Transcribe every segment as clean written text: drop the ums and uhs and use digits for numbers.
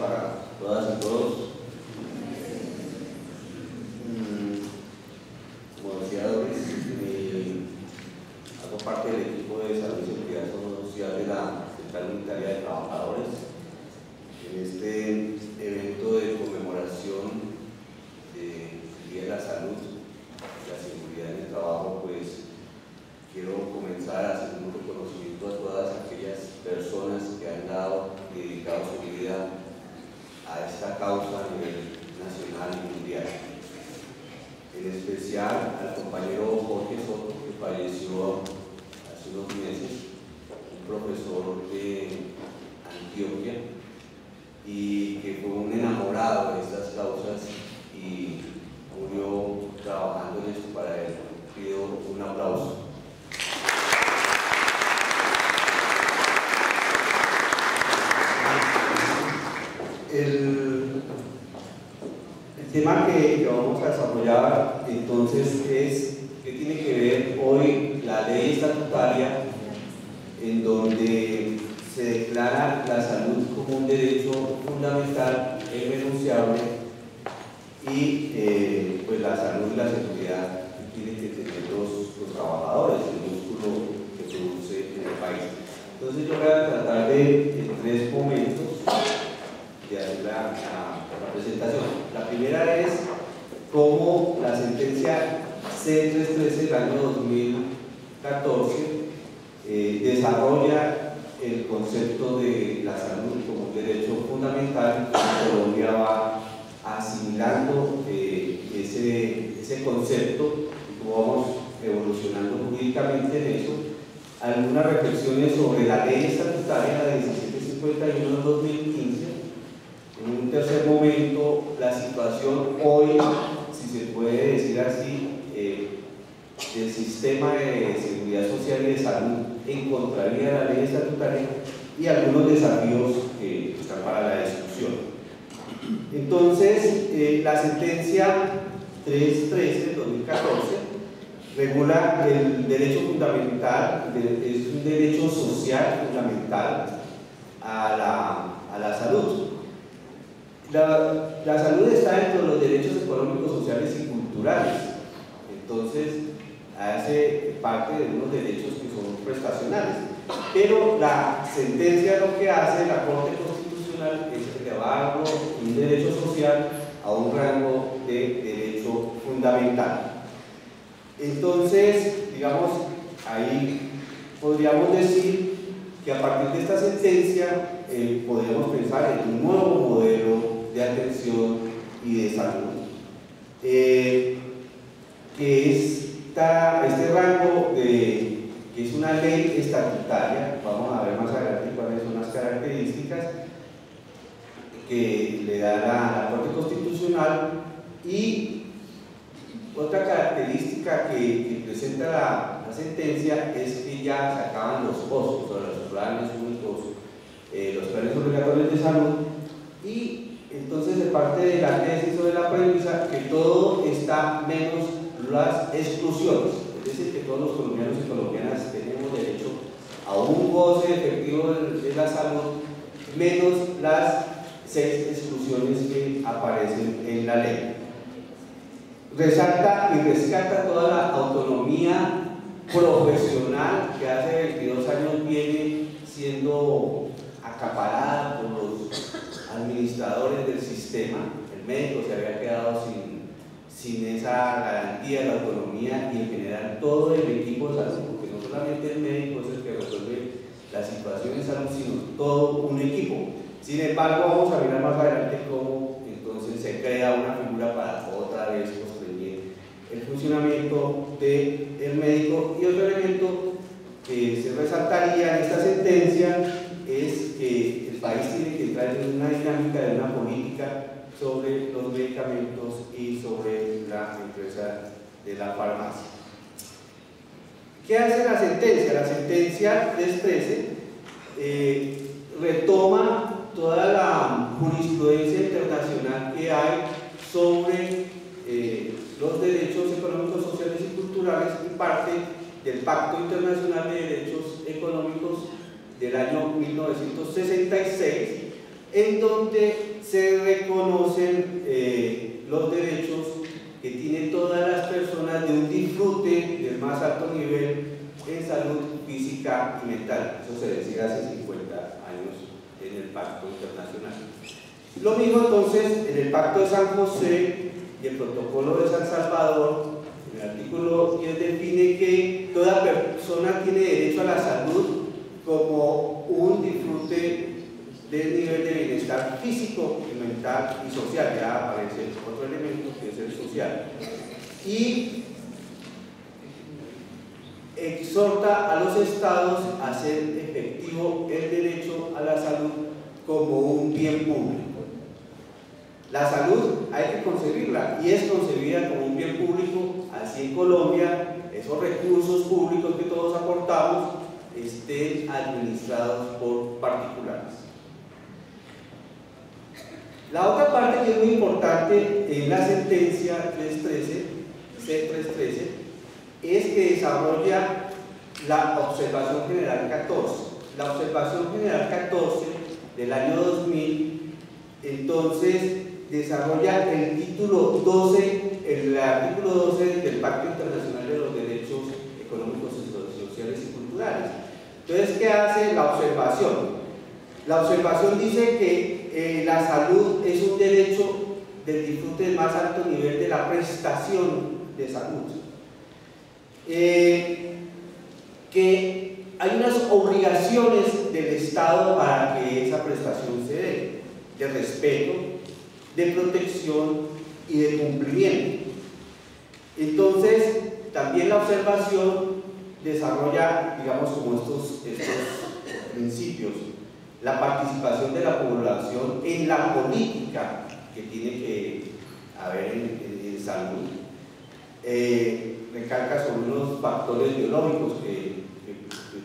para todas y todos. Como decía Doris, hago parte del equipo de salud y seguridad social de la Central Unitaria de Trabajadores. En este evento de conmemoración del Día de la Salud y la Seguridad en el Trabajo, pues quiero comenzar a hacer un reconocimiento a todas aquellas personas que han dado y dedicado su vida a esta causa a nivel nacional y mundial. En especial al compañero Jorge Soto, que falleció hace unos meses, un profesor de Antioquia, y que fue un enamorado de estas causas y murió trabajando en esto para él. Pido un aplauso. El tema que vamos a desarrollar entonces es que tiene que ver hoy la ley estatutaria, en donde se declara la salud como un derecho fundamental e irrenunciable, y pues la salud y la seguridad que tienen que tener los trabajadores, el músculo que produce en el país. Entonces yo voy a tratar de en 3 momentos de hacer la presentación. La primera es cómo la sentencia C313 del año 2014 desarrolla el concepto de la salud como un derecho fundamental. Colombia va asimilando ese concepto y cómo vamos evolucionando jurídicamente en eso. Algunas reflexiones sobre la ley estatutaria, la 1751 del 2015. En un tercer momento, la situación hoy, si se puede decir así, del sistema de seguridad social y de salud en contravía de la ley estatutaria, y algunos desafíos que están para la discusión. Entonces, la sentencia 313 del 2014 regula el derecho fundamental, es un derecho social fundamental a la salud. La salud está dentro de los derechos económicos, sociales y culturales. Entonces, hace parte de unos derechos que son prestacionales. Pero la sentencia lo que hace, la Corte Constitucional, es elevarlo un derecho social a un rango de derecho fundamental. Entonces, digamos, ahí podríamos decir que a partir de esta sentencia podríamos pensar en un nuevo modelo de atención y de salud, que es este rango que es una ley estatutaria. Vamos a ver más adelante cuáles son las características que le da la Corte Constitucional. Y otra característica que presenta la sentencia es que ya se acaban los costos sobre los planes únicos, los planes obligatorios de salud, y entonces se parte de la tesis o de la premisa que todo está menos las exclusiones, es decir, que todos los colombianos y colombianas tenemos derecho a un goce efectivo de la salud, menos las 6 exclusiones que aparecen en la ley. Resalta y rescata toda la autonomía profesional que hace 22 años viene siendo acaparada por los administradores del sistema. El médico se había quedado sin esa garantía de la autonomía, y en general todo el equipo de salud, porque no solamente el médico es el que resuelve la situación de salud, sino todo un equipo. Sin embargo, vamos a mirar más adelante cómo entonces se crea una figura para otra vez construir el funcionamiento del médico. Y otro elemento que se resaltaría en esta sentencia es que el país tiene que entrar en una dinámica de una política sobre los medicamentos y sobre la empresa de la farmacia. ¿Qué hace la sentencia? La sentencia 313 retoma toda la jurisprudencia internacional que hay sobre los derechos económicos, sociales y culturales, y parte del Pacto Internacional de Derechos Económicos del año 1966, en donde se reconocen los derechos que tienen todas las personas de un disfrute del más alto nivel en salud física y mental. Eso se decía hace 50 años en el Pacto Internacional. Lo mismo entonces en el Pacto de San José y el Protocolo de San Salvador. En el artículo 10 define que toda persona tiene derecho a la salud como un disfrute del nivel de bienestar físico, mental y social. Ya aparece otro elemento que es el social. Y exhorta a los estados a hacer efectivo el derecho a la salud como un bien público. La salud hay que concebirla y es concebida como un bien público, así en Colombia esos recursos públicos que todos aportamos estén administrados por particulares. La otra parte que es muy importante en la sentencia C313 es que desarrolla la observación general 14. La observación general 14 del año 2000, entonces desarrolla el título 12, el artículo 12 del Pacto Internacional de los Derechos Económicos, Sociales y Culturales. Entonces, ¿qué hace la observación? La observación dice que la salud es un derecho del disfrute del más alto nivel de la prestación de salud. Que hay unas obligaciones del Estado para que esa prestación se dé, de respeto, de protección y de cumplimiento. Entonces, también la observación desarrolla, digamos, como estos principios: la participación de la población en la política que tiene que haber en salud. Recalca sobre unos factores biológicos que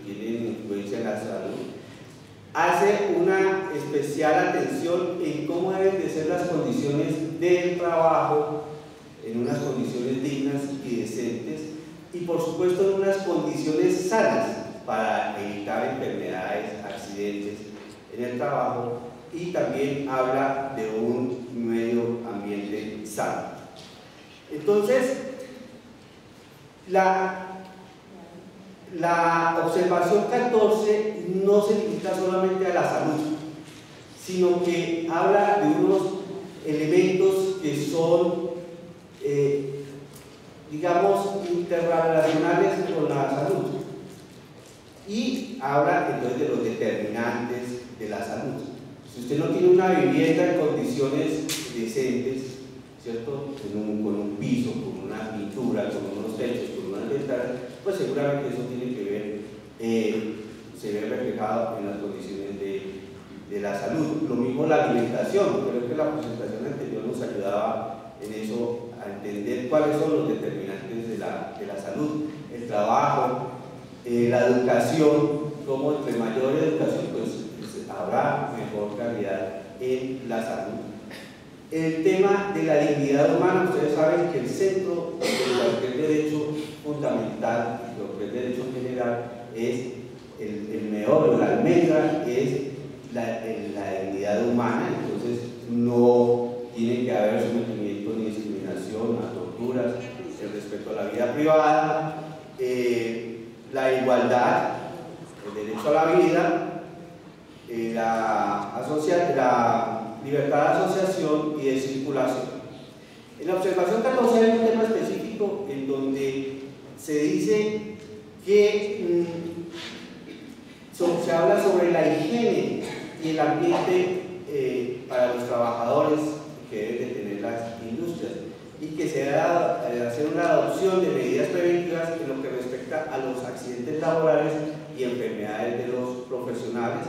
tienen influencia en la salud. Hace una especial atención en cómo deben de ser las condiciones del trabajo, en unas condiciones dignas y decentes, y por supuesto en unas condiciones sanas para evitar enfermedades, accidentes en el trabajo, y también habla de un medio ambiente sano. Entonces, la observación 14 no se limita solamente a la salud, sino que habla de unos elementos que son, digamos, interrelacionales con la salud, y habla entonces de los determinantes de la salud. Si usted no tiene una vivienda en condiciones decentes, ¿cierto? Con un piso, con una pintura, con unos techos, con unas ventanas, pues seguramente eso tiene que ver, se ve reflejado en las condiciones de la salud. Lo mismo la alimentación. Creo que la presentación anterior nos ayudaba en eso, a entender cuáles son los determinantes de la salud. El trabajo, la educación, como entre mayor educación pues habrá mejor calidad en la salud. El tema de la dignidad humana, ustedes saben que el centro de cualquier derecho fundamental, de cualquier derecho general, es el meollo, la almendra, es la dignidad humana. Entonces no tiene que haber sometimiento ni discriminación a torturas, el respeto a la vida privada, la igualdad, el derecho a la vida, la libertad de asociación y de circulación. En la observación 14 hay un tema específico en donde se dice que se habla sobre la higiene y el ambiente para los trabajadores que deben de tener las industrias, y que se debe hacer una adopción de medidas preventivas en lo que respecta a los accidentes laborales y enfermedades de los profesionales.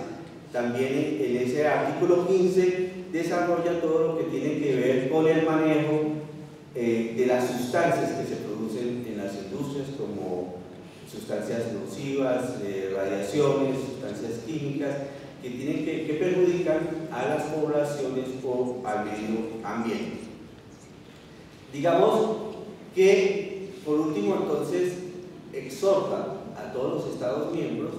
También en ese artículo 15 desarrolla todo lo que tiene que ver con el manejo de las sustancias que se producen en las industrias, como sustancias nocivas, radiaciones, sustancias químicas que perjudican a las poblaciones o al medio ambiente. Digamos que, por último, entonces, exhorta a todos los Estados miembros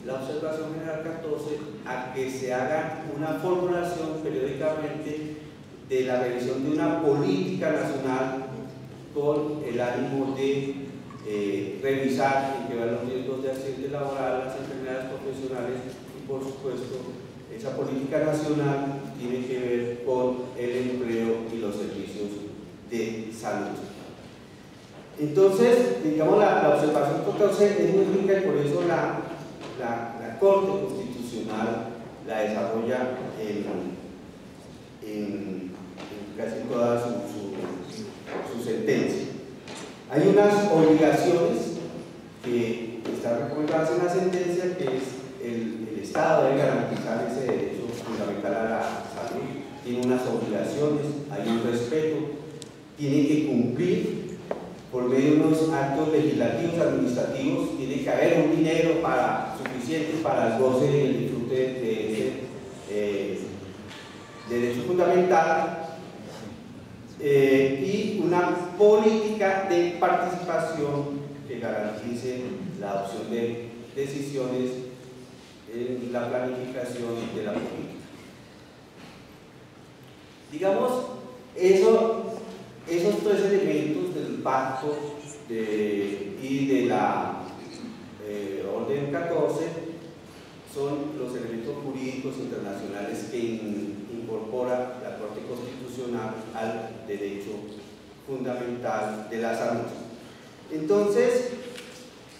la observación general 14 a que se haga una formulación periódicamente de la revisión de una política nacional con el ánimo de revisar en qué van los riesgos de accidente laboral, las enfermedades profesionales y, por supuesto, esa política nacional tiene que ver con el empleo y los servicios de salud. Entonces, digamos, la observación 14 es muy rica y por eso la Corte Constitucional la desarrolla en casi toda su sentencia. Hay unas obligaciones que están recomendadas en la sentencia, que es el Estado debe garantizar ese derecho fundamental a la salud, tiene unas obligaciones, hay un respeto, tiene que cumplir por medio de unos actos legislativos, administrativos, tiene que haber un dinero suficiente para el goce y el disfrute de ese derecho fundamental, y una política de participación que garantice la adopción de decisiones en la planificación de la política. Digamos, esos tres elementos del pacto y de la orden 14 son los elementos jurídicos internacionales que incorpora la Corte Constitucional al derecho fundamental de la salud. Entonces,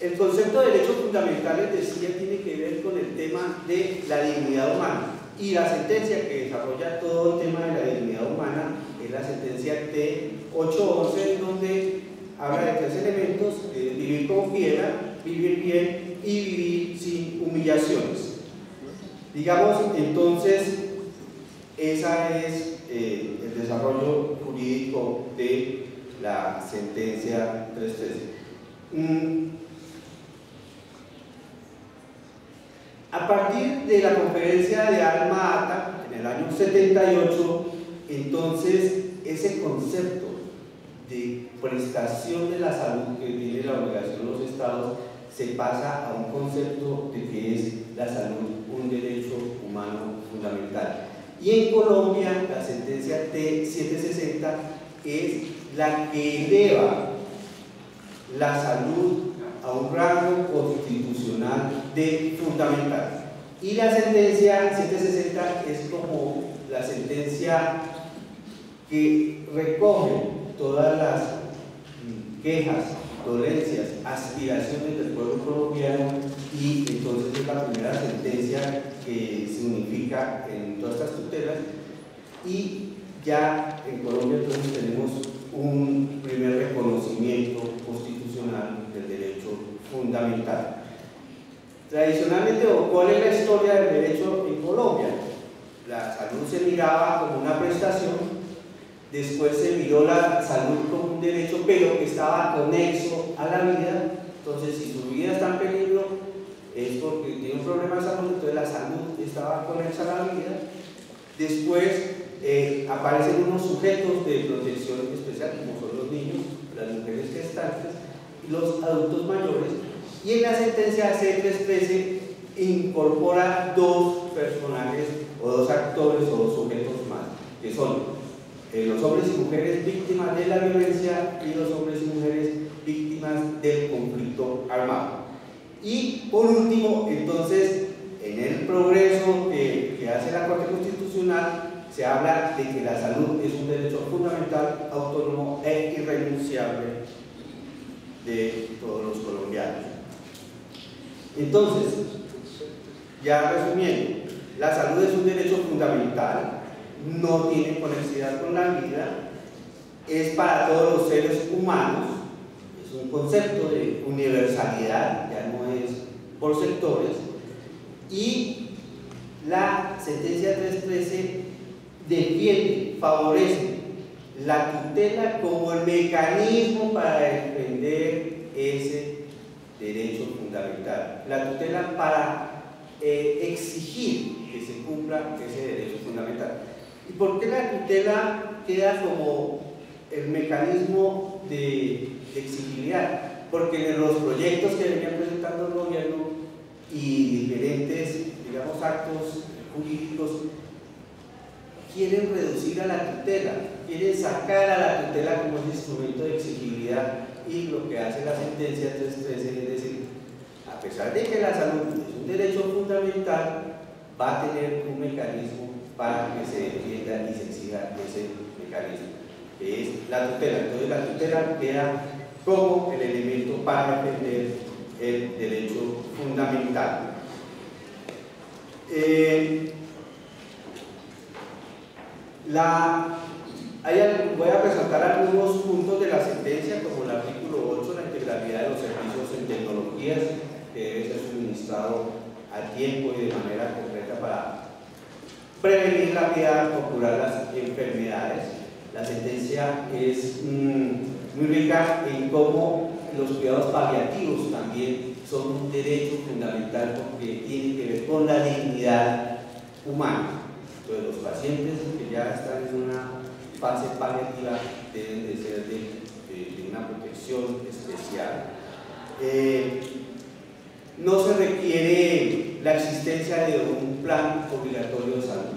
el concepto de derechos fundamentales, decía, tiene que ver con el tema de la dignidad humana, y la sentencia que desarrolla todo el tema de la dignidad humana es la sentencia T811, donde habla de tres elementos: vivir como quiera, vivir bien y vivir sin humillaciones. Digamos, entonces, ese es el desarrollo jurídico de la sentencia 313. A partir de la conferencia de Alma Ata, en el año 78, entonces ese concepto de prestación de la salud que tiene la obligación de los estados se pasa a un concepto de que es la salud un derecho humano fundamental. Y en Colombia, la sentencia T760 es la que eleva la salud a un rango constitucional de fundamental. Y la sentencia 760 es como la sentencia que recoge todas las quejas, dolencias, aspiraciones del pueblo colombiano, y entonces es la primera sentencia que se unifica en todas estas tutelas, y ya en Colombia entonces tenemos un primer reconocimiento constitucional del derecho fundamental. Tradicionalmente, ¿cuál es la historia del derecho en Colombia? La salud se miraba como una prestación, después se miró la salud como un derecho, pero que estaba conexo a la vida. Entonces, si su vida está en peligro, es porque tiene un problema de salud, entonces la salud estaba conexa a la vida. Después aparecen unos sujetos de protección especial, como son los niños, las mujeres gestantes y los adultos mayores, y en la sentencia C313 incorpora dos personajes o dos actores o dos sujetos más, que son los hombres y mujeres víctimas de la violencia y los hombres y mujeres víctimas del conflicto armado. Y por último, entonces, en el progreso que hace la Corte Constitucional, se habla de que la salud es un derecho fundamental, autónomo e irrenunciable de todos los colombianos. Entonces, ya resumiendo, la salud es un derecho fundamental, no tiene conexidad con la vida, es para todos los seres humanos, es un concepto de universalidad, ya no es por sectores, y la sentencia 313 defiende, favorece la tutela como el mecanismo para defender ese derecho fundamental, la tutela para exigir que se cumpla ese derecho fundamental. ¿Y por qué la tutela queda como el mecanismo de exigibilidad? Porque en los proyectos que venían presentando el gobierno y diferentes digamos, actos jurídicos, quieren reducir a la tutela, quieren sacar a la tutela como un instrumento de exigibilidad, y lo que hace la sentencia 313 es decir, a pesar de que la salud es un derecho fundamental, va a tener un mecanismo para que se defienda y se exija ese mecanismo, que es la tutela. Entonces la tutela queda como el elemento para defender el derecho fundamental. Voy a resaltar algunos puntos de la sentencia, como el artículo 8, la integralidad de los servicios en tecnologías, que debe ser suministrado a tiempo y de manera concreta para prevenir la vida o curar las enfermedades. La sentencia es muy rica en cómo los cuidados paliativos también son un derecho fundamental porque tiene que ver con la dignidad humana. Entonces, los pacientes que ya están en una fase paliativa deben de ser de una protección especial. No se requiere la existencia de un plan obligatorio de salud.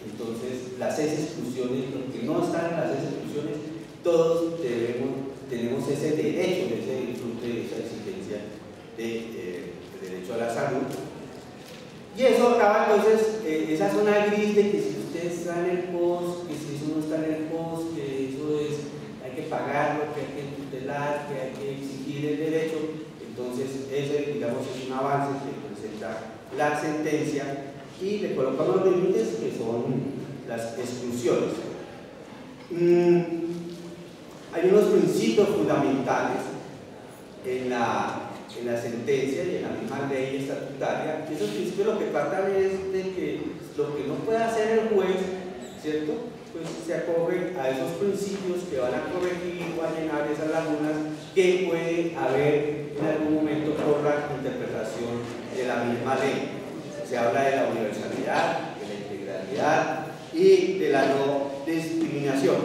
Entonces, las exclusiones, los que no están en las exclusiones, todos tenemos ese derecho, ese disfrute, esa exigencia de derecho a la salud. Y eso acaba entonces, esa zona gris de que si usted está en el POS, que si eso no está en el POS, que eso es, hay que pagarlo, que hay que tutelar, que hay que exigir el derecho. Entonces, ese, digamos, es un avance que presenta la sentencia y le colocamos los límites que son las exclusiones. Hay unos principios fundamentales en la sentencia y en la misma ley estatutaria. Esos principios lo que tratan es de que lo que no puede hacer el juez, ¿cierto?, pues se acoge a esos principios que van a corregir o a llenar esas lagunas que puede haber en algún momento por la interpretación de la misma ley. Se habla de la universalidad, de la integralidad y de la no discriminación.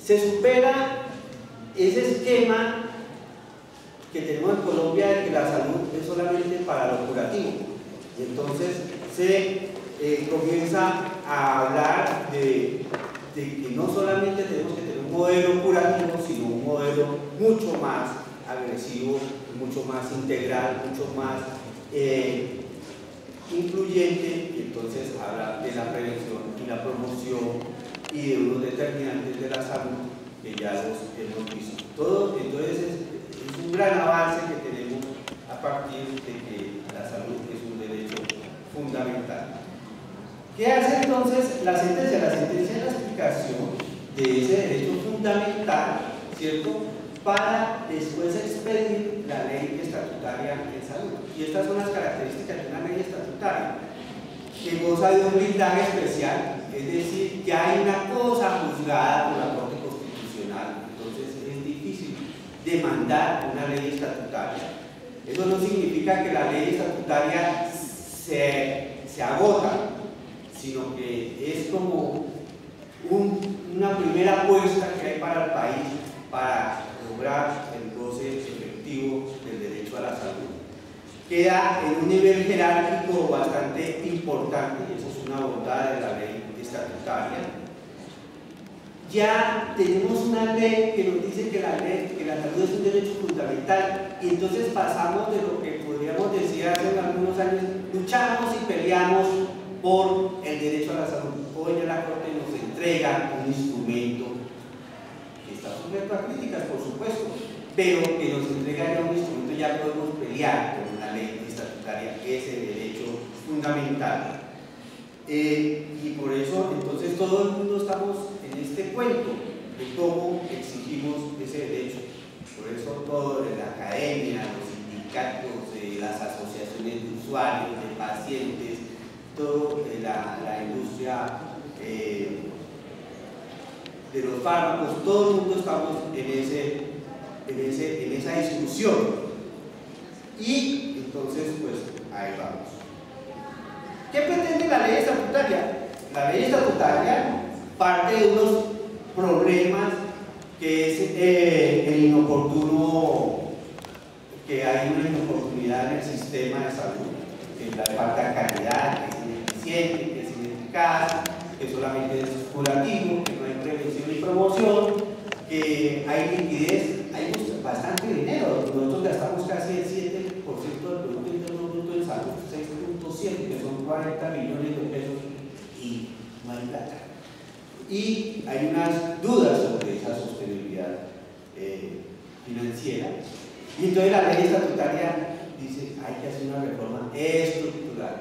Se supera ese esquema que tenemos en Colombia de que la salud es solamente para lo curativo, y entonces se comienza a hablar de que no solamente tenemos que tener un modelo curativo, sino un modelo mucho más agresivo, mucho más integral, mucho más incluyente, y entonces habla de la prevención y la promoción y de unos determinantes de la salud que ya los hemos visto. Todo entonces es un gran avance que tenemos a partir de que la salud es un derecho fundamental. ¿Qué hace entonces la sentencia? La sentencia es la explicación de ese derecho fundamental, ¿cierto?, para después expedir la ley estatutaria en salud. Y estas son las características de una ley estatutaria, que goza de un blindaje especial, es decir, que hay una cosa juzgada por la Corte Constitucional, entonces es difícil demandar una ley estatutaria. Eso no significa que la ley estatutaria se agota, sino que es como una primera apuesta que hay para el país para lograr el goce efectivo del derecho a la salud. Queda en un nivel jerárquico bastante importante, y eso es una bondad de la ley estatutaria. Ya tenemos una ley que nos dice que la salud es un derecho fundamental, y entonces pasamos de lo que podríamos decir hace algunos años, luchamos y peleamos por el derecho a la salud. Hoy ya la Corte nos entrega un instrumento que está sujeto a críticas, por supuesto, pero que nos entrega ya un instrumento, ya podemos pelear con una ley estatutaria, ese derecho fundamental. Y por eso, entonces, todo el mundo estamos en este cuento de cómo exigimos ese derecho. Por eso, todo en la academia, los sindicatos, las asociaciones de usuarios, de pacientes, toda la industria de los fármacos, todo el mundo estamos en esa discusión. Y entonces, pues, ahí vamos. ¿Qué pretende la ley estatutaria? La ley estatutaria parte de unos problemas que es el inoportuno, que hay una inoportunidad en el sistema de salud. que la falta de calidad, que es ineficiente, que es ineficaz, que solamente es curativo, que no hay prevención ni promoción, que hay liquidez, hay bastante dinero. Nosotros gastamos casi el 7% del Producto Interno Bruto en salud, 6.7, que son 40 millones de pesos, y no hay plata. Y hay unas dudas sobre esa sostenibilidad financiera. Y entonces la ley estatutaria dice hay que hacer una reforma estructural,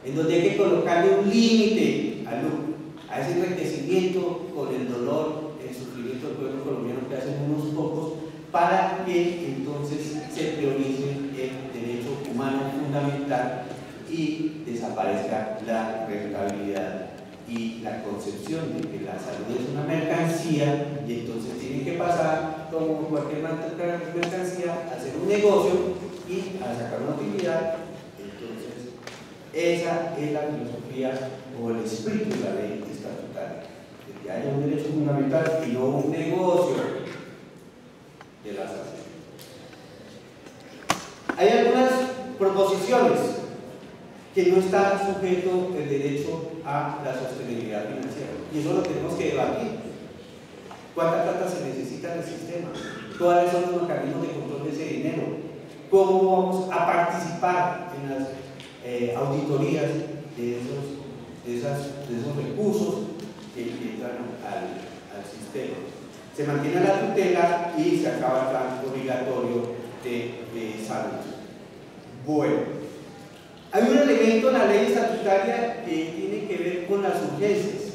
en donde hay que colocarle un límite al lucro, a ese enriquecimiento con el dolor, el sufrimiento del pueblo colombiano que hacen unos pocos, para que entonces se priorice el derecho humano fundamental y desaparezca la rentabilidad y la concepción de que la salud es una mercancía y entonces tiene que pasar como cualquier mercancía a hacer un negocio y a sacar una utilidad. Entonces esa es la filosofía o el espíritu de la ley estatutaria, de que haya un derecho fundamental y no un negocio de la salud. Hay algunas proposiciones que no está sujeto el derecho a la sostenibilidad financiera, y eso lo tenemos que debatir. ¿Cuánta plata se necesita en el sistema? ¿Cuáles son los mecanismos de control de ese dinero? ¿Cómo vamos a participar en las auditorías de esos recursos que entran al sistema? Se mantiene la tutela y se acaba el plan obligatorio de salud. Bueno, hay un elemento en la ley estatutaria que tiene que ver con las urgencias.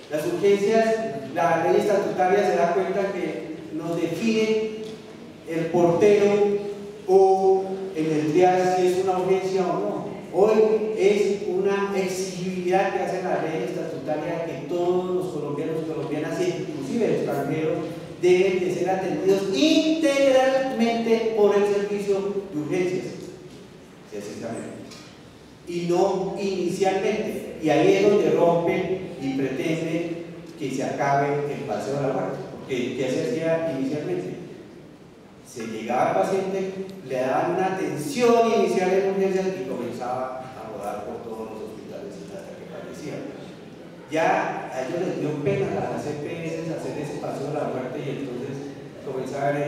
Las urgencias, la ley estatutaria se da cuenta que nos define el portero o en el día si es una urgencia o no. Hoy es una exigibilidad que hace la ley estatutaria que todos los colombianos y colombianas, inclusive extranjeros, deben de ser atendidos integralmente por el servicio de urgencias, precisamente, y no inicialmente. Y ahí es donde rompe y pretende que se acabe el paseo de la muerte. Porque ¿qué se hacía inicialmente? Se llegaba al paciente, le daban una atención inicial en urgencias y comenzaba a rodar por todos los hospitales hasta que fallecía. Ya a ellos les dio pena a las EPS hacer ese paseo de la muerte, y entonces comenzaba a ver,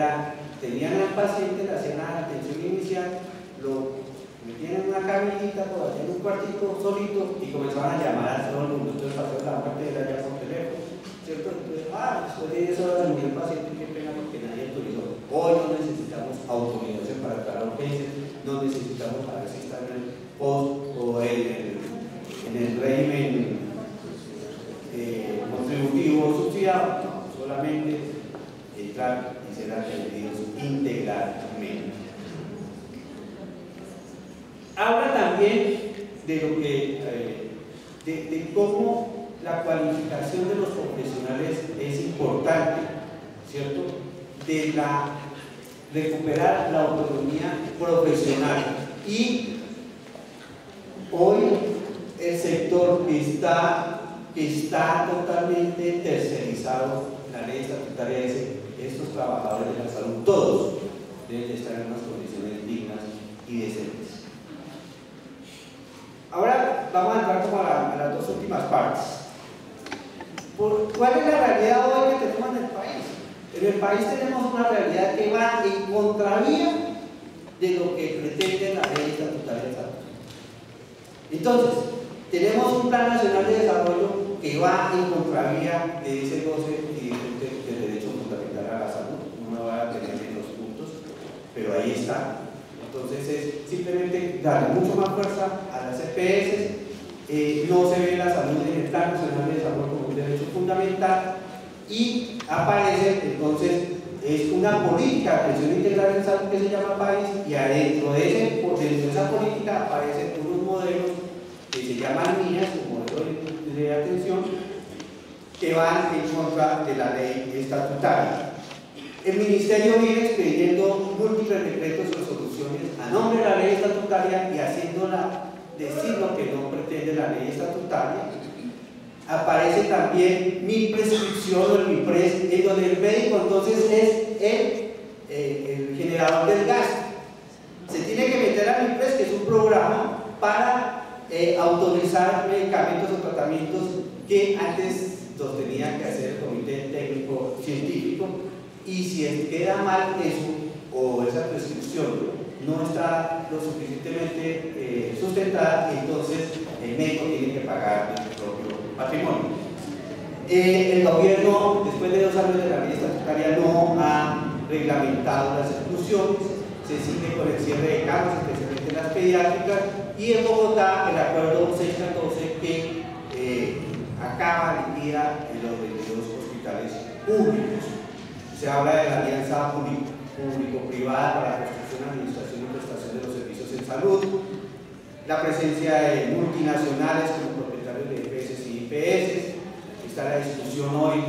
tenían al paciente, le hacían la atención inicial, lo metían en una camillita por allá en un cuartito solito y comenzaban a llamar a todo el mundo. Entonces el paseo de la muerte era ya por teléfono, ¿cierto? Entonces, después de 10 horas de murió el paciente, qué pena porque nadie autorizó. Hoy no necesitamos autorización para entrar a urgencias, no necesitamos para ver si está en el post o en el régimen contributivo subsidiado, no, solamente entrar y ser atendidos integralmente. Habla también de lo que de cómo la cualificación de los profesionales es importante, ¿cierto? De recuperar la autonomía profesional. Y hoy el sector está totalmente tercerizado. La ley estatutaria dice estos trabajadores de la salud, todos deben estar en unas condiciones dignas y decentes. Ahora vamos a entrar como a las dos últimas partes. ¿Cuál es la realidad hoy que tenemos en el país? En el país tenemos una realidad que va en contravía de lo que pretende la ley estatutaria de salud. Entonces, tenemos un Plan Nacional de Desarrollo que va en contravía de ese goce y del derecho fundamental a la salud. No me voy a tener en los puntos, pero ahí está. Entonces es simplemente darle mucho más fuerza a las EPS. No se ve la salud en el Plan Nacional de Desarrollo como un derecho fundamental, y aparece entonces es una política de atención integral en salud que se llama país, y adentro de esa política aparecen unos modelos que se llaman MIAS, como modelo de atención, que van en contra de la ley estatutaria. El Ministerio viene expidiendo múltiples decretos y resoluciones a nombre de la ley estatutaria y haciéndola decir lo que no pretende la ley estatutaria. Aparece también mi prescripción o el MIPRES, en donde el médico entonces es el generador del gasto. Se tiene que meter a MIPRES, que es un programa para autorizar medicamentos o tratamientos que antes los tenía que hacer el comité técnico científico, y si queda mal eso o esa prescripción no está lo suficientemente sustentada, entonces el médico tiene que pagar de su propio patrimonio. El gobierno, después de 2 años de la ley estatutaria, no ha reglamentado las exclusiones, se sigue con el cierre de camas, especialmente las pediátricas, y en Bogotá el acuerdo 614 que acaba el día en los 22 hospitales públicos. Se habla de la alianza público-privada para la construcción, administración y prestación de los servicios en salud, la presencia de multinacionales como propietarios de EPS y IPS. Está la discusión hoy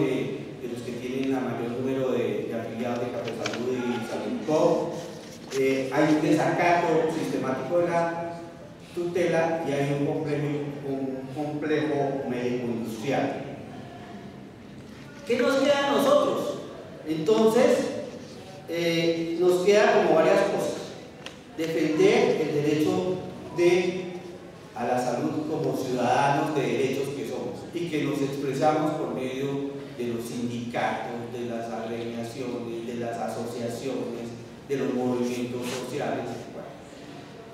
de los que tienen el mayor número de afiliados de Café Salud y Salud. Hay un desacato sistemático de la tutela y hay un complejo médico-industrial. ¿Qué nos queda a nosotros? Entonces, nos queda como varias cosas. Defender el derecho a la salud como ciudadanos de derechos que somos y que nos expresamos por medio de los sindicatos, de las agremiaciones, de las asociaciones, de los movimientos sociales. Bueno,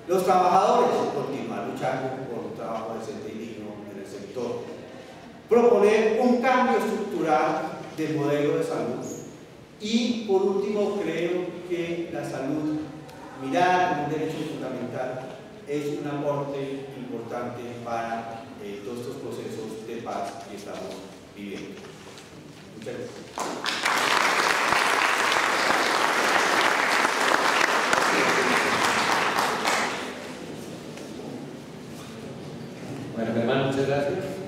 los trabajadores, continuar luchando por un trabajo decente y digno en el sector. Proponer un cambio estructural del modelo de salud. Y por último, creo que la salud, mirada como un derecho fundamental, es un aporte importante para todos estos procesos de paz que estamos viviendo. Muchas gracias. Bueno, mi hermano, muchas gracias.